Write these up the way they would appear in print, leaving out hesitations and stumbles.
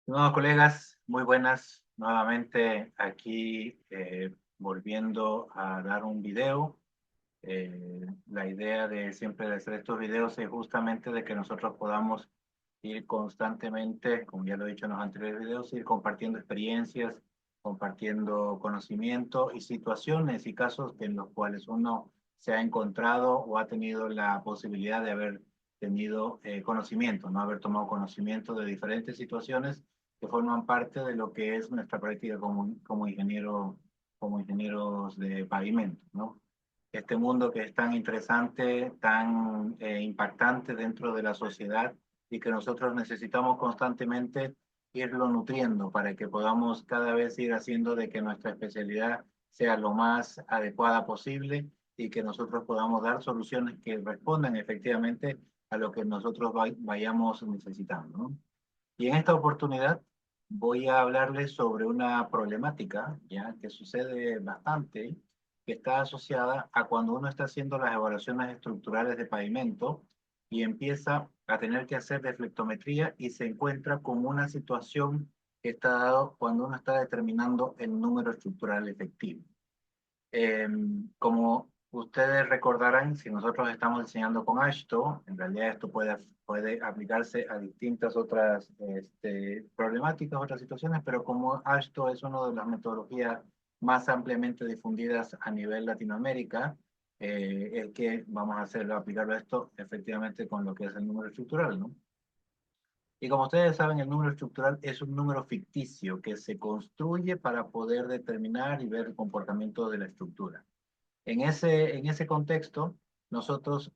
Estimados colegas, muy buenas. Nuevamente aquí volviendo a dar un video. La idea de siempre de hacer estos videos es justamente de que nosotros podamos ir constantemente, como ya lo he dicho en los anteriores videos, ir compartiendo experiencias, compartiendo conocimiento y situaciones y casos en los cuales uno se ha encontrado o ha tenido la posibilidad de haber tenido conocimiento, no haber tomado conocimiento de diferentes situaciones que forman parte de lo que es nuestra práctica como ingenieros de pavimento, ¿no? Este mundo que es tan interesante, tan impactante dentro de la sociedad y que nosotros necesitamos constantemente irlo nutriendo para que podamos cada vez ir haciendo de que nuestra especialidad sea lo más adecuada posible y que nosotros podamos dar soluciones que respondan efectivamente a lo que nosotros vayamos necesitando, ¿no? Y en esta oportunidad voy a hablarles sobre una problemática ya que sucede bastante, que está asociada a cuando uno está haciendo las evaluaciones estructurales de pavimento y empieza a tener que hacer deflectometría y se encuentra con una situación que está dado cuando uno está determinando el número estructural efectivo. Eh, Como ustedes recordarán, si nosotros estamos diseñando con ASHTO, en realidad esto puede aplicarse a distintas otras problemáticas, otras situaciones, pero como ASHTO es una de las metodologías más ampliamente difundidas a nivel Latinoamérica, es que vamos a hacerlo, aplicarlo a esto efectivamente con lo que es el número estructural, ¿no? Y como ustedes saben, el número estructural es un número ficticio que se construye para poder determinar y ver el comportamiento de la estructura. En ese contexto, nosotros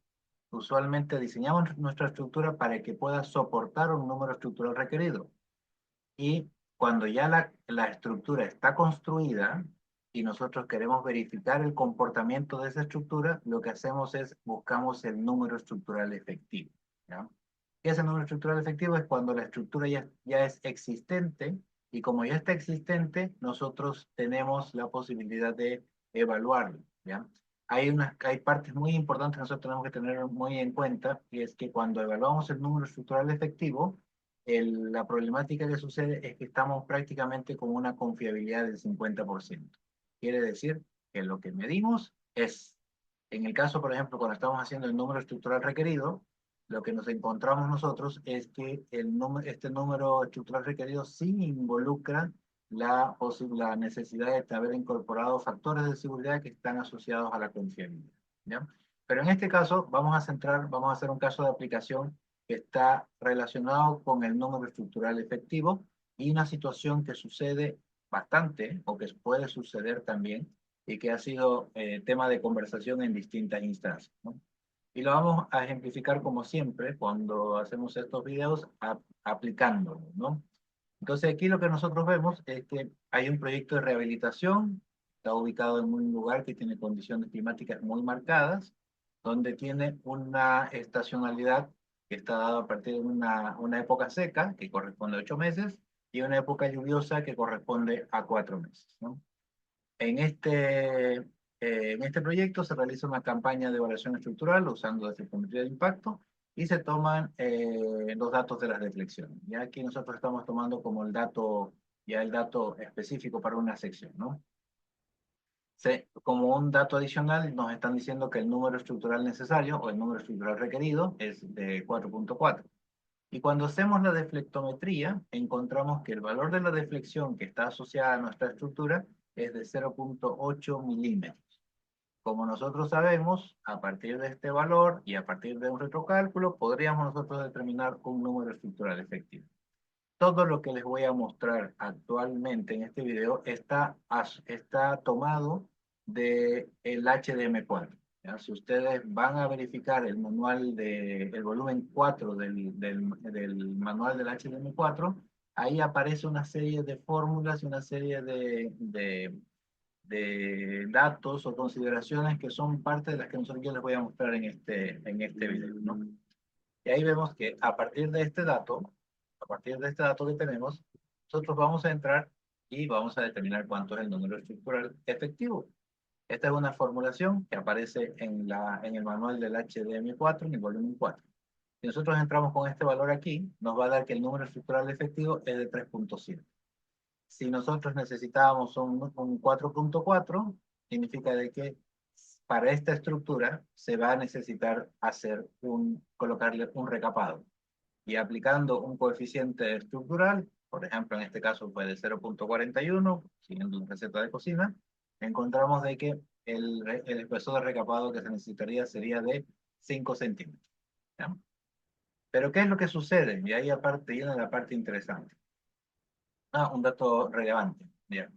usualmente diseñamos nuestra estructura para que pueda soportar un número estructural requerido. Y cuando ya la estructura está construida y nosotros queremos verificar el comportamiento de esa estructura, lo que hacemos es buscamos el número estructural efectivo, ¿ya? ¿Qué es el número estructural efectivo? Es cuando la estructura ya es existente y como ya está existente, nosotros tenemos la posibilidad de evaluarlo, ¿ya? Hay partes muy importantes que nosotros tenemos que tener muy en cuenta, y es que cuando evaluamos el número estructural efectivo, la problemática que sucede es que estamos prácticamente con una confiabilidad del 50%. Quiere decir que lo que medimos es, en el caso, por ejemplo, cuando estamos haciendo el número estructural requerido, lo que nos encontramos nosotros es que este número estructural requerido sí involucra la necesidad de haber incorporado factores de seguridad que están asociados a la confiabilidad, ¿ya? Pero en este caso vamos a hacer un caso de aplicación que está relacionado con el número estructural efectivo y una situación que sucede bastante o que puede suceder también y que ha sido tema de conversación en distintas instancias, ¿no? Y lo vamos a ejemplificar como siempre cuando hacemos estos videos aplicándolo, ¿no? Entonces aquí lo que nosotros vemos es que hay un proyecto de rehabilitación, está ubicado en un lugar que tiene condiciones climáticas muy marcadas, donde tiene una estacionalidad que está dada a partir de una época seca, que corresponde a 8 meses, y una época lluviosa que corresponde a 4 meses, ¿no? En este proyecto se realiza una campaña de evaluación estructural usando la psicometría de impacto y se toman los datos de las deflexiones. Ya aquí nosotros estamos tomando como el dato específico para una sección, ¿no? Como un dato adicional nos están diciendo que el número estructural necesario o el número estructural requerido es de 4.4. Y cuando hacemos la deflectometría, encontramos que el valor de la deflexión que está asociada a nuestra estructura es de 0.8 milímetros. Como nosotros sabemos, a partir de este valor y a partir de un retrocálculo, podríamos nosotros determinar un número estructural efectivo. Todo lo que les voy a mostrar actualmente en este video está tomado del HDM4. ¿Ya? Si ustedes van a verificar el volumen 4 del manual del HDM4, ahí aparece una serie de fórmulas y una serie de datos o consideraciones que son parte de las que yo les voy a mostrar en este video, ¿no? Y ahí vemos que a partir de este dato que tenemos, nosotros vamos a entrar y vamos a determinar cuánto es el número estructural efectivo. Esta es una formulación que aparece en el manual del HDM4, en el volumen 4. Si nosotros entramos con este valor aquí, nos va a dar que el número estructural efectivo es de 3.7. Si nosotros necesitábamos un 4.4, significa de que para esta estructura se va a necesitar colocarle un recapado. Y aplicando un coeficiente estructural, por ejemplo, en este caso fue de 0.41, siguiendo una receta de cocina, encontramos de que el espesor de recapado que se necesitaría sería de 5 centímetros. ¿Ya? Pero ¿qué es lo que sucede? Y ahí aparte viene la parte interesante. Un dato relevante. Bien.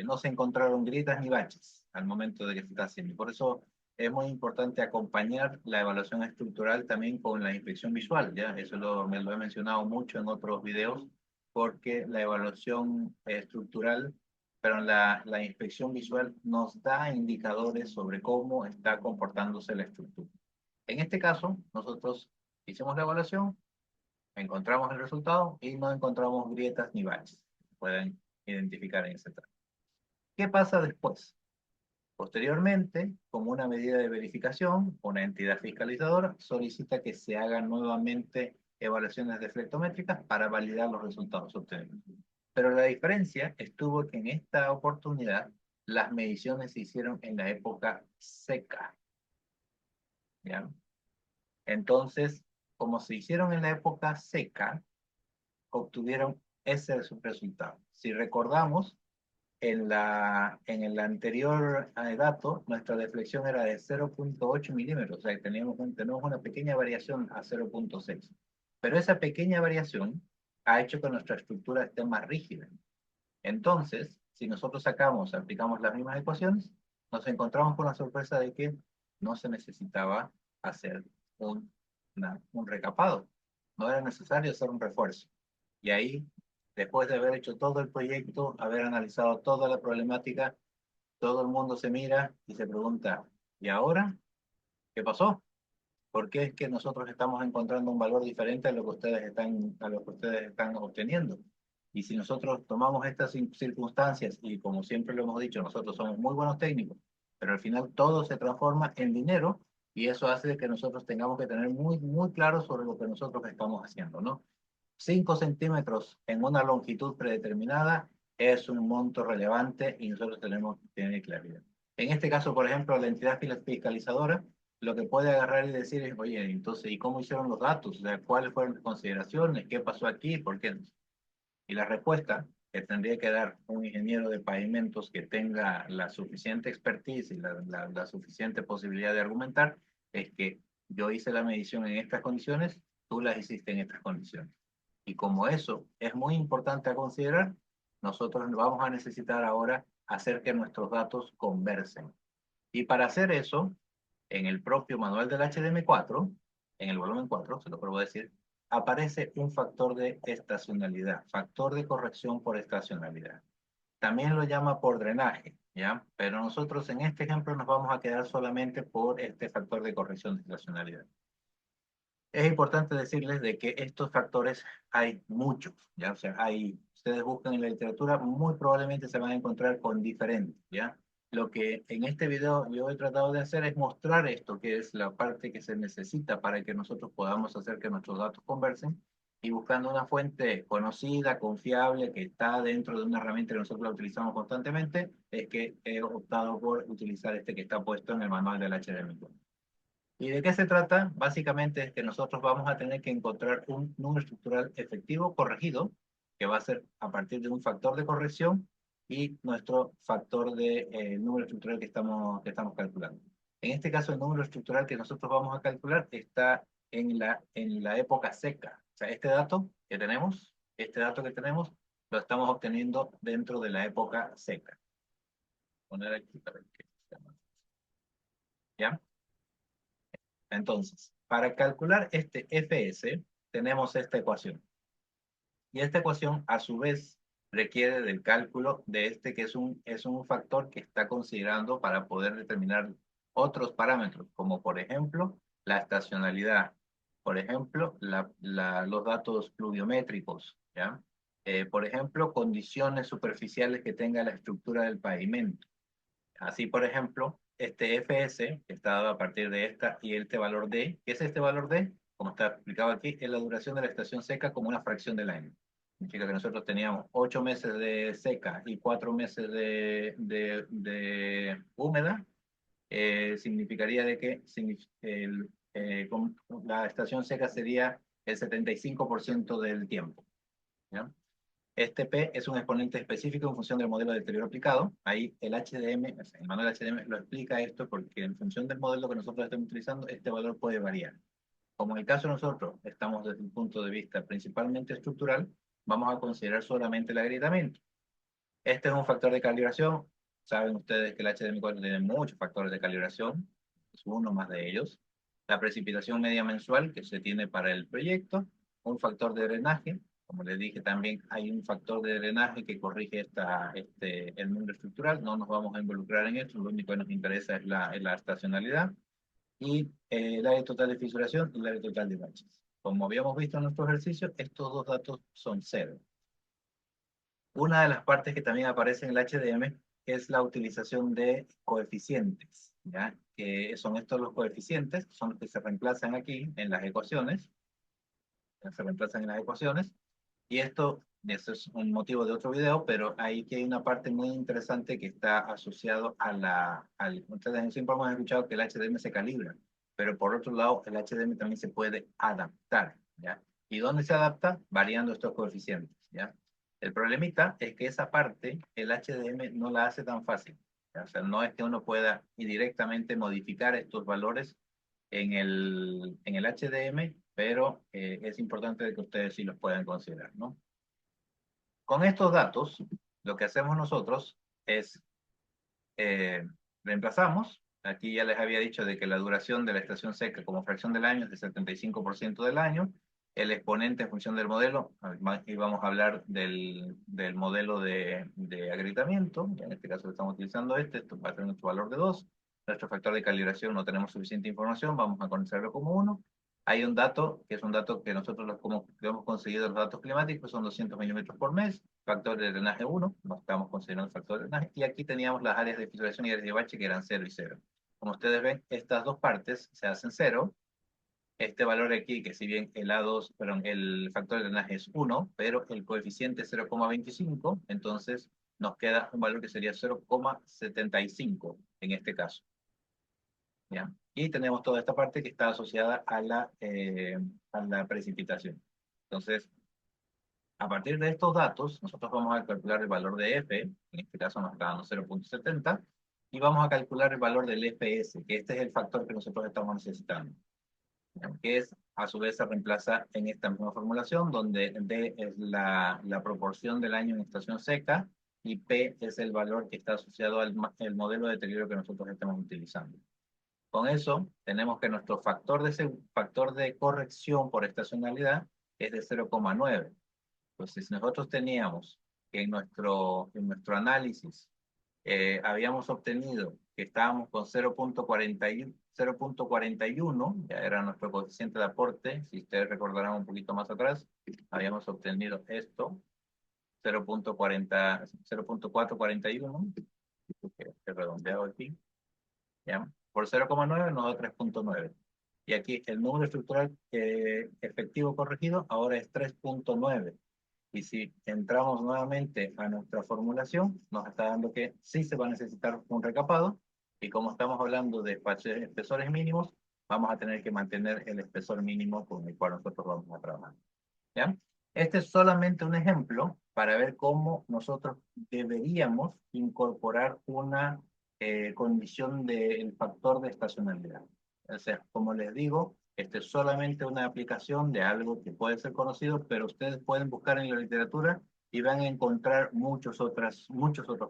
No se encontraron grietas ni baches al momento de que se está haciendo. Por eso es muy importante acompañar la evaluación estructural también con la inspección visual. ¿Ya? Eso me lo he mencionado mucho en otros videos, porque la evaluación estructural, pero la inspección visual nos da indicadores sobre cómo está comportándose la estructura. En este caso, nosotros hicimos la evaluación, encontramos el resultado y no encontramos grietas ni baches. Pueden identificar en ese tramo. ¿Qué pasa después? Posteriormente, como una medida de verificación, una entidad fiscalizadora solicita que se hagan nuevamente evaluaciones deflectométricas para validar los resultados obtenidos. Pero la diferencia estuvo que en esta oportunidad las mediciones se hicieron en la época seca. ¿Ya? Entonces, como se hicieron en la época seca, obtuvieron ese resultado. Si recordamos, en el anterior dato, nuestra deflexión era de 0.8 milímetros, o sea, tenemos una pequeña variación a 0.6. Pero esa pequeña variación ha hecho que nuestra estructura esté más rígida. Entonces, si nosotros aplicamos las mismas ecuaciones, nos encontramos con la sorpresa de que no se necesitaba hacer un recapado. No era necesario hacer un refuerzo. Y ahí, después de haber hecho todo el proyecto, haber analizado toda la problemática, todo el mundo se mira y se pregunta, ¿y ahora qué pasó? ¿Por qué es que nosotros estamos encontrando un valor diferente a lo que ustedes están obteniendo? Y si nosotros tomamos estas circunstancias, y como siempre lo hemos dicho, nosotros somos muy buenos técnicos, pero al final todo se transforma en dinero, y eso hace que nosotros tengamos que tener muy, muy claro sobre lo que nosotros estamos haciendo, ¿no? 5 centímetros en una longitud predeterminada es un monto relevante y nosotros tenemos que tener claridad. En este caso, por ejemplo, la entidad fiscalizadora lo que puede agarrar y decir es, oye, entonces, ¿y cómo hicieron los datos? O sea, ¿cuáles fueron las consideraciones? ¿Qué pasó aquí? ¿Por qué? Y la respuesta que tendría que dar un ingeniero de pavimentos que tenga la suficiente expertise y la suficiente posibilidad de argumentar es que yo hice la medición en estas condiciones, tú las hiciste en estas condiciones. Y como eso es muy importante a considerar, nosotros vamos a necesitar ahora hacer que nuestros datos conversen. Y para hacer eso, en el propio manual del HDM4, en el volumen 4, se lo puedo decir, aparece un factor de estacionalidad, factor de corrección por estacionalidad. También lo llama por drenaje, ¿ya? Pero nosotros en este ejemplo nos vamos a quedar solamente por este factor de corrección de estacionalidad. Es importante decirles de que estos factores hay muchos, ¿ya? O sea, ustedes buscan en la literatura, muy probablemente se van a encontrar con diferentes, ¿ya? Lo que en este video yo he tratado de hacer es mostrar esto, que es la parte que se necesita para que nosotros podamos hacer que nuestros datos conversen, y buscando una fuente conocida, confiable, que está dentro de una herramienta que nosotros la utilizamos constantemente, es que he optado por utilizar este que está puesto en el manual del HDMI. ¿Y de qué se trata? Básicamente es que nosotros vamos a tener que encontrar un número estructural efectivo corregido, que va a ser a partir de un factor de corrección y nuestro factor de número estructural que estamos calculando. En este caso, el número estructural que nosotros vamos a calcular está en la época seca. O sea, este dato que tenemos, lo estamos obteniendo dentro de la época seca. Poner aquí para que sea más. ¿Ya? Entonces, para calcular este Fs, tenemos esta ecuación. Y esta ecuación, a su vez, requiere del cálculo de este, que es un factor que está considerando para poder determinar otros parámetros, como por ejemplo, la estacionalidad, por ejemplo, los datos pluviométricos, ¿ya? Por ejemplo, condiciones superficiales que tenga la estructura del pavimento. Así, por ejemplo, este Fs, que está dado a partir de esta, y este valor D, ¿qué es este valor D? como está explicado aquí, es la duración de la estación seca como una fracción del año. Significa que nosotros teníamos 8 meses de seca y 4 meses de húmeda. Significaría de que la estación seca sería el 75% del tiempo. ¿Ya? Este P es un exponente específico en función del modelo de deterioro aplicado. Ahí el HDM, o sea, el manual HDM lo explica esto porque en función del modelo que nosotros estamos utilizando, este valor puede variar. Como en el caso de nosotros estamos desde un punto de vista principalmente estructural, vamos a considerar solamente el agrietamiento. Este es un factor de calibración. Saben ustedes que el HDM4 tiene muchos factores de calibración, es uno más de ellos. La precipitación media mensual que se tiene para el proyecto, un factor de drenaje. Como les dije, también hay un factor de drenaje que corrige el número estructural. No nos vamos a involucrar en esto, lo único que nos interesa es la estacionalidad. Y el área total de fisuración y el área total de baches. Como habíamos visto en nuestro ejercicio, estos dos datos son cero. Una de las partes que también aparece en el HDM es la utilización de coeficientes, ¿ya? Que son estos los coeficientes, son los que se reemplazan aquí en las ecuaciones, y eso es un motivo de otro video, pero ahí que hay una parte muy interesante que está asociado ustedes siempre hemos escuchado que el HDM se calibra, pero por otro lado el HDM también se puede adaptar, ¿ya? ¿Y dónde se adapta? Variando estos coeficientes, ¿ya? El problemita es que esa parte, el HDM no la hace tan fácil, ¿ya? O sea, no es que uno pueda directamente modificar estos valores en el HDM, pero es importante que ustedes sí los puedan considerar, ¿no? Con estos datos, lo que hacemos nosotros es eh, reemplazamos. Aquí ya les había dicho de que la duración de la estación seca como fracción del año es de 75% del año. El exponente en función del modelo, y vamos a hablar del modelo de agrietamiento. En este caso estamos utilizando esto va a tener nuestro valor de 2. Nuestro factor de calibración no tenemos suficiente información, vamos a conocerlo como 1. Hay un dato, que es un dato que nosotros como que hemos conseguido los datos climáticos, son 200 milímetros por mes, factor de drenaje 1, no estamos considerando el factor de drenaje, y aquí teníamos las áreas de filtración y áreas de bache que eran 0 y 0. Como ustedes ven, estas dos partes se hacen 0. Este valor aquí, que si bien el A2, perdón, el factor de drenaje es 1, pero el coeficiente es 0,25, entonces nos queda un valor que sería 0,75 en este caso. ¿Ya? Y tenemos toda esta parte que está asociada a la precipitación. Entonces, a partir de estos datos, nosotros vamos a calcular el valor de F, en este caso nos está dando 0,70, y vamos a calcular el valor del FPS, que este es el factor que nosotros estamos necesitando, que es, a su vez, se reemplaza en esta misma formulación, donde D es la proporción del año en estación seca, y P es el valor que está asociado al modelo de deterioro que nosotros estamos utilizando. Con eso, tenemos que nuestro factor de corrección por estacionalidad es de 0,9. Entonces, si nosotros teníamos que en nuestro análisis habíamos obtenido que estábamos con 0,41, ya era nuestro coeficiente de aporte, si ustedes recordarán un poquito más atrás, habíamos obtenido esto, 0,441, que redondeado aquí, ¿ya? Por 0,9 nos da 3,9. Y aquí el número estructural efectivo corregido ahora es 3,9. Y si entramos nuevamente a nuestra formulación, nos está dando que sí se va a necesitar un recapado. Y como estamos hablando de espesores mínimos, vamos a tener que mantener el espesor mínimo con el cual nosotros vamos a trabajar. ¿Ya? Este es solamente un ejemplo para ver cómo nosotros deberíamos incorporar una condición del factor de estacionalidad. O sea, como les digo, este es solamente una aplicación de algo que puede ser conocido, pero ustedes pueden buscar en la literatura y van a encontrar muchos otros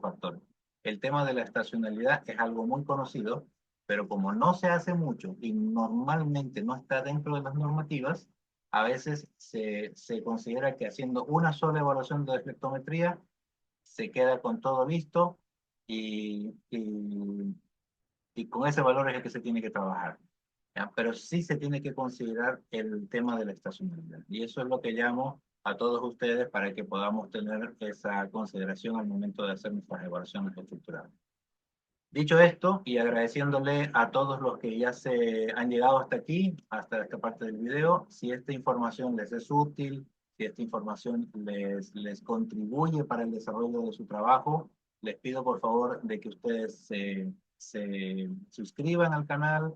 factores. El tema de la estacionalidad es algo muy conocido, pero como no se hace mucho y normalmente no está dentro de las normativas, a veces se considera que haciendo una sola evaluación de deflectometría se queda con todo listo y con ese valor es el que se tiene que trabajar. ¿Ya? Pero sí se tiene que considerar el tema de la estacionalidad. Y eso es lo que llamo a todos ustedes para que podamos tener esa consideración al momento de hacer nuestras evaluaciones estructurales. Dicho esto, y agradeciéndole a todos los que ya se han llegado hasta aquí, hasta esta parte del video, si esta información les es útil, si esta información les contribuye para el desarrollo de su trabajo, les pido por favor de que ustedes se suscriban al canal.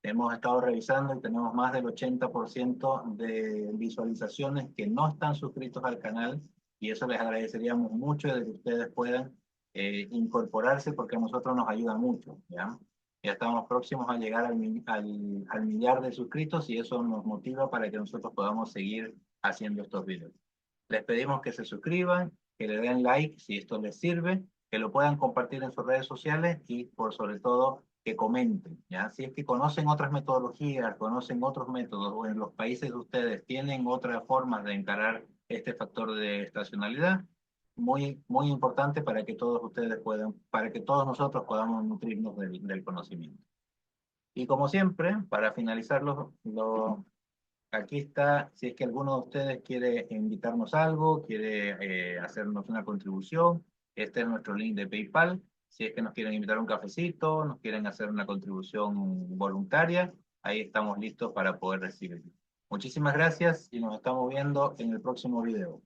Hemos estado revisando y tenemos más del 80% de visualizaciones que no están suscritos al canal, y eso les agradeceríamos mucho de que ustedes puedan incorporarse, porque a nosotros nos ayuda mucho, ¿ya? Ya estamos próximos a llegar al millar de suscritos y eso nos motiva para que nosotros podamos seguir haciendo estos videos. Les pedimos que se suscriban, que le den like si esto les sirve, que lo puedan compartir en sus redes sociales y por sobre todo que comenten, ¿ya? Si es que conocen otras metodologías, conocen otros métodos o en los países de ustedes tienen otras formas de encarar este factor de estacionalidad, muy importante para que todos ustedes puedan, para que todos nosotros podamos nutrirnos del conocimiento. Y como siempre, para finalizar, aquí está, si es que alguno de ustedes quiere invitarnos algo, quiere hacernos una contribución, este es nuestro link de PayPal. Si es que nos quieren invitar a un cafecito, nos quieren hacer una contribución voluntaria, ahí estamos listos para poder recibirlo. Muchísimas gracias y nos estamos viendo en el próximo video.